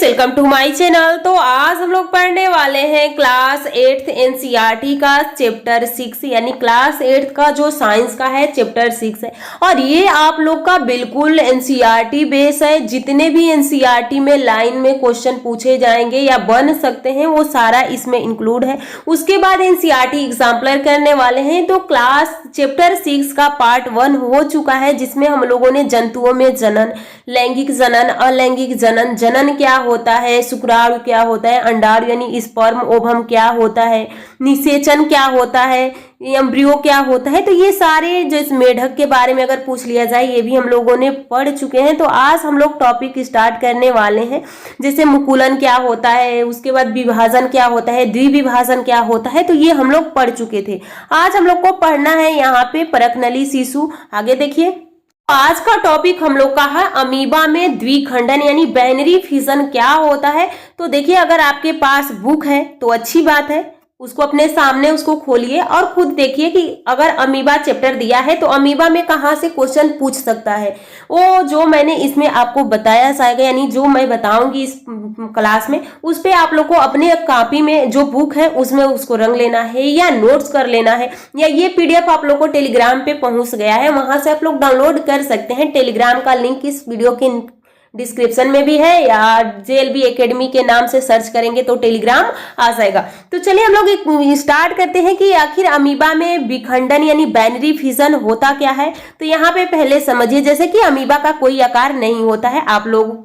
Welcome to my channel. तो आज हम लोग पढ़ने वाले हैं क्लास 8th एनसीईआरटी का चैप्टर 6 यानी क्लास 8th का जो साइंस का है चैप्टर 6 है। और ये आप लोग का बिल्कुल एनसीईआरटी बेस है। जितने भी एनसीईआरटी में लाइन में क्वेश्चन पूछे जाएंगे या बन सकते हैं वो सारा इसमें इंक्लूड है। उसके बाद एनसीईआरटी एग्जाम्पलर करने वाले हैं। तो क्लास चैप्टर 6 का पार्ट 1 हो चुका है जिसमें हम लोगों ने जंतुओं में जनन, लैंगिक जनन, अलैंगिक जनन, जनन क्या होता है, शुक्राणु क्या होता है, अंडाणु यानी स्पर्म ओवम क्या होता है, निषेचन क्या होता है, एम्ब्रियो क्या होता है। तो ये सारे जो इस मेढक के बारे में अगर पूछ लिया जाए ये भी हम लोगों ने पढ़ चुके हैं। तो आज हम लोग टॉपिक स्टार्ट करने वाले हैं। जैसे मुकुलन क्या होता है, उसके बाद विभाजन क्या होता है, द्विविभाजन क्या होता है, तो ये हम लोग पढ़ चुके थे। आज हम लोग को पढ़ना है यहाँ पे परकनली शिशु। आगे देखिए, आज का टॉपिक हम लोग का है अमीबा में द्विखंडन यानी बाइनरी फिजन क्या होता है। तो देखिए, अगर आपके पास बुक है तो अच्छी बात है, उसको अपने सामने उसको खोलिए और खुद देखिए कि अगर अमीबा चैप्टर दिया है तो अमीबा में कहाँ से क्वेश्चन पूछ सकता है। वो जो मैंने इसमें आपको बताया जाएगा यानी जो मैं बताऊंगी इस क्लास में, उस पे आप लोग को अपने कॉपी में जो बुक है उसमें उसको रंग लेना है या नोट्स कर लेना है, या ये पीडीएफ आप लोग को टेलीग्राम पे पहुंच गया है, वहां से आप लोग डाउनलोड कर सकते हैं। टेलीग्राम का लिंक इस वीडियो के डिस्क्रिप्शन में भी है या जेएलबी एकेडमी के नाम से सर्च करेंगे तो टेलीग्राम आ जाएगा। तो चलिए हम लोग स्टार्ट करते हैं कि आखिर अमीबा में विखंडन यानी बाइनरी फिजन होता क्या है। तो यहाँ पे पहले समझिए, जैसे कि अमीबा का कोई आकार नहीं होता है, आप लोग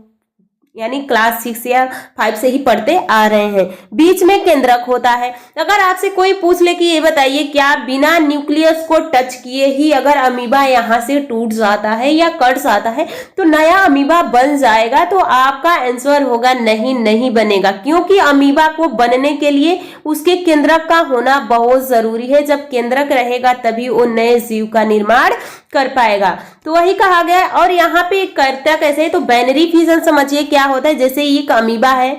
यानी क्लास 6 या 5 से ही पढ़ते आ रहे हैं। बीच में केंद्रक होता है। अगर आपसे कोई पूछ ले कि ये बताइए क्या बिना न्यूक्लियस को टच किए ही अगर अमीबा यहाँ से टूट जाता है या कट जाता है तो नया अमीबा बन जाएगा, तो आपका आंसर होगा नहीं, नहीं बनेगा। क्योंकि अमीबा को बनने के लिए उसके केंद्रक का होना बहुत जरूरी है। जब केंद्रक रहेगा तभी वो नए जीव का निर्माण कर पाएगा। तो वही कहा गया है। और यहाँ पे करता कैसे है, तो बाइनरी फिजन समझिए क्या होता है। जैसे ये एक अमीबा है,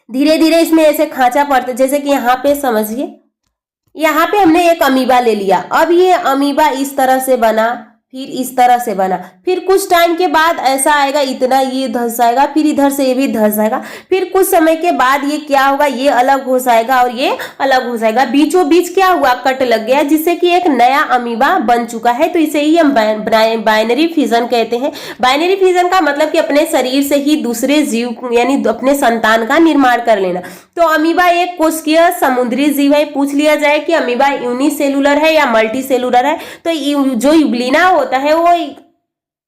धीरे धीरे इसमें ऐसे खांचा पड़ता है। जैसे कि यहाँ पे समझिए, यहाँ पे हमने एक अमीबा ले लिया, अब ये अमीबा इस तरह से बना, फिर इस तरह से बना, फिर कुछ टाइम के बाद ऐसा आएगा, इतना ये धंस जाएगा, फिर इधर से ये भी धंस जाएगा, फिर कुछ समय के बाद ये क्या होगा, ये अलग हो जाएगा और ये अलग हो जाएगा। बीचों बीच क्या हुआ, कट लग गया, जिससे कि एक नया अमीबा बन चुका है। तो इसे ही हम बाइनरी फिजन कहते हैं। बाइनरी फिजन का मतलब कि अपने शरीर से ही दूसरे जीव यानी अपने संतान का निर्माण कर लेना। तो अमीबा एक कोशिकीय समुद्री जीव है। पूछ लिया जाए कि अमीबा यूनिसेलुलर है या मल्टी सेलुलर है, तो जो यूग्लिना होता है वो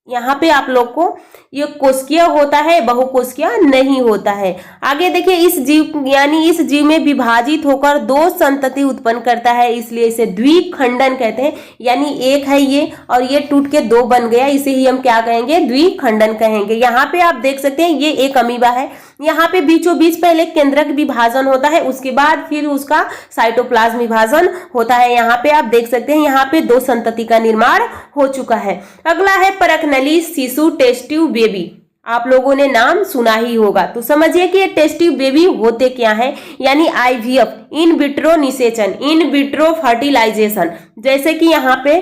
यहाँ पे आप लोग को ये कोशिकीय होता है, बहुकोशिकीय नहीं होता है। आगे देखिए, इस जीव यानी इस जीव में विभाजित होकर दो संतति उत्पन्न करता है, इसलिए इसे द्विखंडन कहते हैं। यानी एक है ये और ये टूट के दो बन गया, इसे ही हम क्या कहेंगे, द्विखंडन कहेंगे। यहाँ पे आप देख सकते हैं ये एक अमीबा है, यहाँ पे बीचों बीच पहले केंद्रक विभाजन होता है, उसके बाद फिर उसका साइटोप्लाज्म विभाजन होता है। यहाँ पे आप देख सकते हैं यहाँ पे दो संतति का निर्माण हो चुका है। अगला है परकनली शिशु, टेस्ट ट्यूब बेबी। आप लोगों ने नाम सुना ही होगा। तो समझिए कि ये टेस्ट ट्यूब बेबी होते क्या है, यानी आईवीएफ, इन विट्रो निषेचन, इन विट्रो फर्टिलाइजेशन। जैसे कि यहाँ पे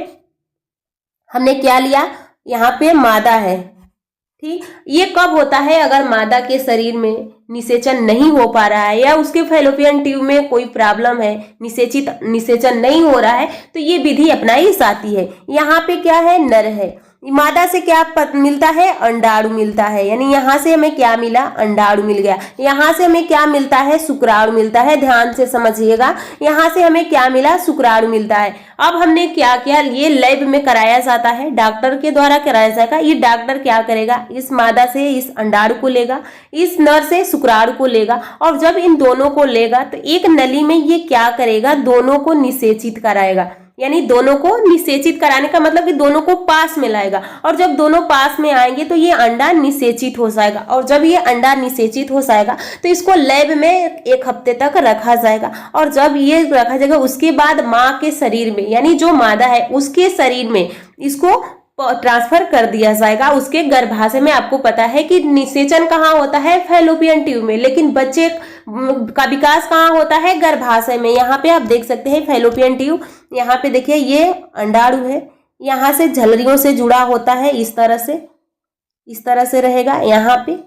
हमने क्या लिया, यहाँ पे मादा है, ठीक। ये कब होता है, अगर मादा के शरीर में निषेचन नहीं हो पा रहा है या उसके फैलोपियन ट्यूब में कोई प्रॉब्लम है, निषेचन नहीं हो रहा है, तो ये विधि अपनाई जाती है। यहाँ पे क्या है, नर है। मादा से क्या मिलता है, अंडाणु मिलता है। यानी यहाँ से हमें क्या मिला, अंडाणु मिल गया। यहाँ से हमें क्या मिलता है, शुक्राणु मिलता है। ध्यान से समझिएगा, यहाँ से हमें क्या मिला, शुक्राणु मिलता है। अब हमने क्या किया, ये लैब में कराया जाता है, डॉक्टर के द्वारा कराया जाएगा। ये डॉक्टर क्या करेगा, इस मादा से इस अंडाणु को लेगा, इस नर से शुक्राणु को लेगा, और जब इन दोनों को लेगा तो एक नली में ये क्या करेगा, दोनों को निषेचित कराएगा। यानी दोनों को निषेचित कराने का मतलब कि दोनों को पास में लाएगा, और जब दोनों पास में आएंगे तो ये अंडा निषेचित हो जाएगा। और जब ये अंडा निषेचित हो जाएगा तो इसको लैब में 1 हफ्ते तक रखा जाएगा, और जब ये रखा जाएगा उसके बाद माँ के शरीर में यानी जो मादा है उसके शरीर में इसको ट्रांसफर कर दिया जाएगा, उसके गर्भाशय में। आपको पता है कि निषेचन कहाँ होता है, फैलोपियन ट्यूब में, लेकिन बच्चे का विकास कहाँ होता है, गर्भाशय में। यहाँ पे आप देख सकते हैं फैलोपियन ट्यूब, यहाँ पे देखिए ये अंडाणु है, यहाँ से झलरियों से जुड़ा होता है, इस तरह से रहेगा। यहाँ पे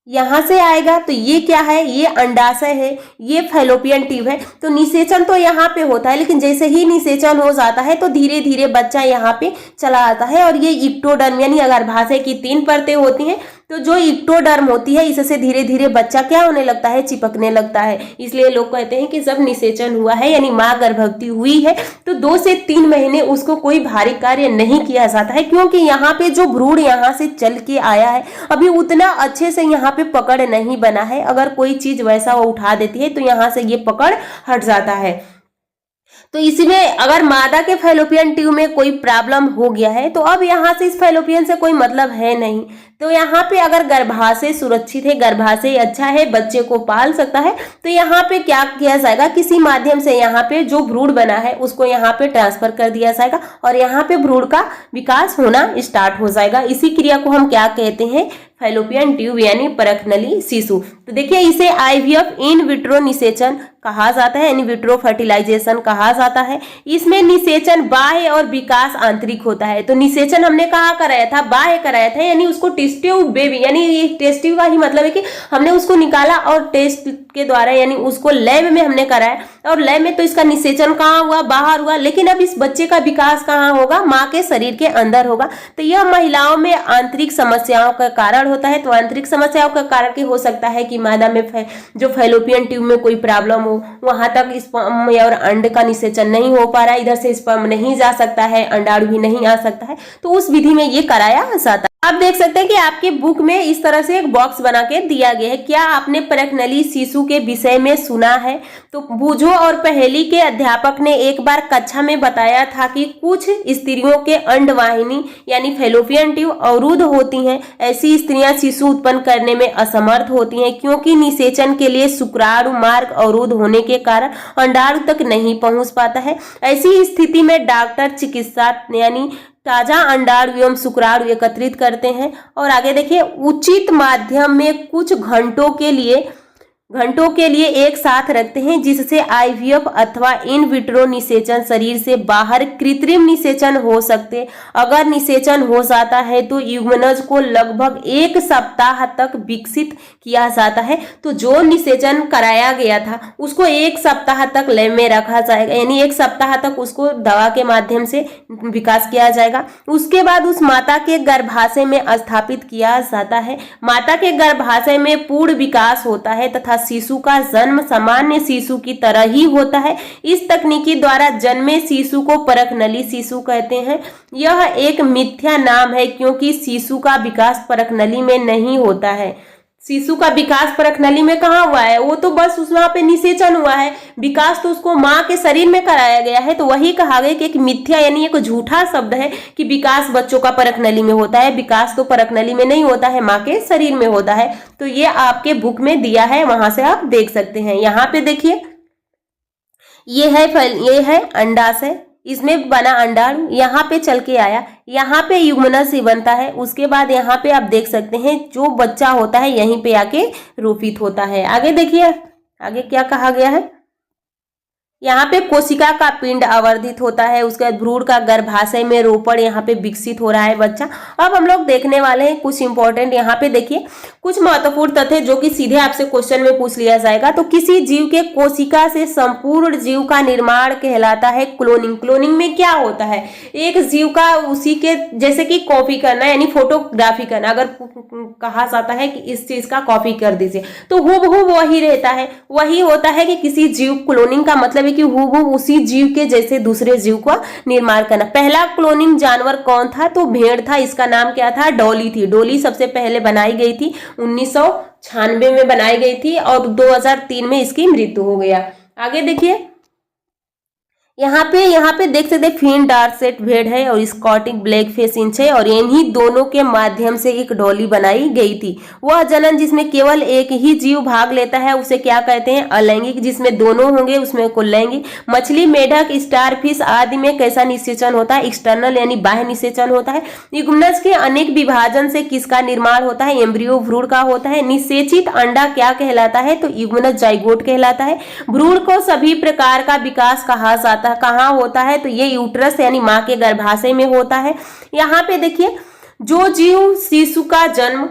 यहाँ से आएगा। तो ये क्या है, ये अंडाशय है, ये फैलोपियन ट्यूब है। तो निषेचन तो यहाँ पे होता है, लेकिन जैसे ही निषेचन हो जाता है तो धीरे धीरे बच्चा यहाँ पे चला आता है। और ये इक्टोडर्म यानी गर्भाशय की 3 परतें होती हैं। तो जो इक्टोडर्म होती है, इससे धीरे धीरे बच्चा क्या होने लगता है, चिपकने लगता है। इसलिए लोग कहते हैं कि जब निषेचन हुआ है यानी माँ गर्भवती हुई है तो 2 से 3 महीने उसको कोई भारी कार्य नहीं किया जाता है, क्योंकि यहाँ पे जो भ्रूण यहाँ से चल के आया है अभी उतना अच्छे से यहाँ पे पकड़ नहीं बना है। अगर कोई चीज वैसा वो उठा देती है तो यहाँ से ये पकड़ हट जाता है। तो इसमें अगर मादा के फैलोपियन ट्यूब में कोई प्रॉब्लम हो गया है तो अब यहाँ से इस फैलोपियन से कोई मतलब है नहीं। तो यहाँ पे अगर गर्भाशय सुरक्षित है, गर्भाशय अच्छा है, बच्चे को पाल सकता है, तो यहाँ पे क्या किया जाएगा, किसी माध्यम से यहाँ पे जो भ्रूण बना है उसको यहाँ पे ट्रांसफर कर दिया जाएगा और यहाँ पे भ्रूण का विकास होना स्टार्ट हो जाएगा। इसी क्रिया को हम क्या कहते हैं, फैलोपियन ट्यूब यानी परखनली शिशु। तो देखिए इसे आईवीएफ इन विट्रो निषेचन कहा जाता है, इन विट्रो फर्टिलाइजेशन कहा जाता है। इसमें निषेचन बाह्य और विकास आंतरिक होता है। तो निषेचन हमने कहाँ कराया था, बाह्य कराया था, यानी उसको टेस्ट ट्यूब बेबी, यानी ये टेस्ट ट्यूब का ही मतलब है कि हमने उसको निकाला और टेस्ट के द्वारा यानी उसको लैब में हमने कराया। और लैब में तो इसका निषेचन कहाँ हुआ, बाहर हुआ, लेकिन अब इस बच्चे का विकास कहाँ होगा, माँ के शरीर के अंदर होगा। तो यह महिलाओं में आंतरिक समस्याओं का कारण होता है। तो आंतरिक समस्याओं का कारण क्या हो सकता है कि मादा में जो फैलोपियन ट्यूब में कोई प्रॉब्लम हो, वहां तक स्पर्म और अंड का निषेचन नहीं हो पा रहा है, इधर से स्पर्म नहीं जा सकता है, अंडाणु भी नहीं आ सकता है, तो उस विधि में ये कराया जाता है। आप देख सकते हैं कि आपके बुक में इस तरह से एक बॉक्स बना के दिया गया है। क्या आपने परखनली शिशु के विषय में सुना है? तो बूझो और पहेली के अध्यापक ने एक बार कक्षा में बताया था कि कुछ स्त्रियों के अंडवाहिनी यानी फैलोपियन ट्यूब अवरुद्ध होती हैं। ऐसी स्त्रियां शिशु उत्पन्न करने में असमर्थ होती हैं, क्योंकि निषेचन के लिए शुक्राणु मार्ग अवरुद्ध होने के कारण अंडाणु तक नहीं पहुंच पाता है। ऐसी स्थिति में डॉक्टर चिकित्सा यानी ताजा अंडाणु एवं शुक्राणु एकत्रित करते हैं और आगे देखिए उचित माध्यम में कुछ घंटों के लिए एक साथ रखते हैं, जिससे आईवीएफ अथवा इन विट्रो निषेचन शरीर से बाहर कृत्रिम निषेचन हो सकते। अगर निषेचन हो जाता है तो युग्मनज को लगभग 1 सप्ताह तक विकसित किया जाता है। तो जो निषेचन कराया गया था उसको 1 सप्ताह तक लैब में रखा जाएगा, यानी 1 सप्ताह तक उसको दवा के माध्यम से विकास किया जाएगा। उसके बाद उस माता के गर्भाशय में स्थापित किया जाता है। माता के गर्भाशय में पूर्ण विकास होता है तथा शिशु का जन्म सामान्य शिशु की तरह ही होता है। इस तकनीकी द्वारा जन्मे शिशु को परखनली शिशु कहते हैं। यह एक मिथ्या नाम है, क्योंकि शिशु का विकास परखनली में नहीं होता है। शिशु का विकास परखनली में कहाँ हुआ है, वो तो बस उस वहां पे निषेचन हुआ है, विकास तो उसको माँ के शरीर में कराया गया है। तो वही कहा गया कि एक मिथ्या यानी एक झूठा शब्द है कि विकास बच्चों का परखनली में होता है। विकास तो परखनली में नहीं होता है, माँ के शरीर में होता है। तो ये आपके बुक में दिया है, वहां से आप देख सकते हैं। यहाँ पे देखिए ये है अंडाशय, इसमें बना अंडाणु, यहाँ पे चल के आया, यहाँ पे युग्मनज से बनता है। उसके बाद यहाँ पे आप देख सकते हैं जो बच्चा होता है यहीं पे आके रोपित होता है। आगे देखिए आगे क्या कहा गया है, यहाँ पे कोशिका का पिंड आवर्धित होता है। उसके बाद भ्रूण का गर्भाशय में रोपण यहाँ पे विकसित हो रहा है बच्चा। अब हम लोग देखने वाले हैं कुछ इंपॉर्टेंट, यहाँ पे देखिए कुछ महत्वपूर्ण तथ्य जो कि सीधे आपसे क्वेश्चन में पूछ लिया जाएगा। तो किसी जीव के कोशिका से संपूर्ण जीव का निर्माण कहलाता है क्लोनिंग। क्लोनिंग में क्या होता है, एक जीव का उसी के जैसे कि कॉपी करना यानी फोटोग्राफी करना। अगर कहा जाता है कि इस चीज का कॉपी कर दीजिए तो हूबहू वही रहता है, वही होता है कि किसी जीव क्लोनिंग का मतलब कि हूबहू उसी जीव के जैसे दूसरे जीव का निर्माण करना। पहला क्लोनिंग जानवर कौन था, तो भेड़ था। इसका नाम क्या था, डॉली थी। डॉली सबसे पहले बनाई गई थी 1996 में बनाई गई थी और 2003 में इसकी मृत्यु हो गया। आगे देखिए यहाँ पे देख सकते फिन डार्क सेट भेड़ है और स्कॉटिक ब्लैक फेस इंच है और इन्हीं दोनों के माध्यम से एक डॉली बनाई गई थी। वह जनन जिसमें केवल एक ही जीव भाग लेता है उसे क्या कहते हैं, अलैंगिक। जिसमें दोनों होंगे उसमें को लैंगिक। मछली, मेढक, स्टारफिश आदि में कैसा निषेचन होता है, एक्सटर्नल यानी बाह्य निषेचन होता है। युग्मनज के अनेक विभाजन से किसका निर्माण होता है, एम्ब्रियो भ्रूण का होता है। निषेचित अंडा क्या कहलाता है, तो युग्मनज जाइगोट कहलाता है। भ्रूण को सभी प्रकार का विकास कहा जाता है, कहाँ होता है, तो ये यूट्रस यानी माँ के गर्भाशय में होता है। यहाँ पे देखिए जो जीव शिशु का जन्म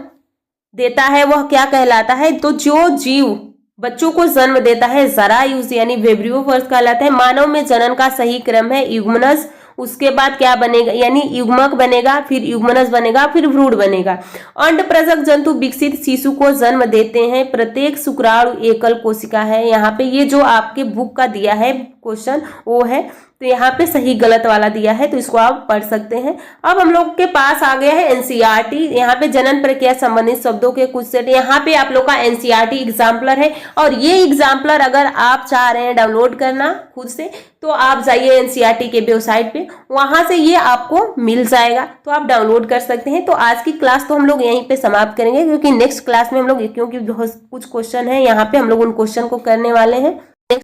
देता है वह क्या कहलाता है? तो जो जीव बच्चों को जन्म देता है जरायुज यानी वेब्रियो फर्स्ट कहलाता है। मानव में जनन का सही क्रम है युग्मनज, उसके बाद क्या बनेगा यानी युग्मक बनेगा, फिर युग्मनज बनेगा, फिर भ्रूण बनेगा। अंडप्रजक जंतु विकसित शिशु को जन्म देते हैं। प्रत्येक शुक्राणु एकल कोशिका है। यहाँ पे ये जो आपके बुक का दिया है क्वेश्चन वो है, तो यहाँ पे सही गलत वाला दिया है, तो इसको आप पढ़ सकते हैं। अब हम लोग के पास आ गया है एनसीईआरटी। यहाँ पे जनन प्रक्रिया संबंधित शब्दों के कुछ सेट, यहाँ पे आप लोग का एनसीईआरटी एग्जाम्पलर है। और ये एग्जाम्पलर अगर आप चाह रहे हैं डाउनलोड करना खुद से, तो आप जाइए एनसीईआरटी के वेबसाइट पे, वहां से ये आपको मिल जाएगा, तो आप डाउनलोड कर सकते हैं। तो आज की क्लास तो हम लोग यहीं पे समाप्त करेंगे, क्योंकि नेक्स्ट क्लास में हम लोग क्योंकि कुछ क्वेश्चन है यहाँ पे हम लोग उन क्वेश्चन को करने वाले हैं।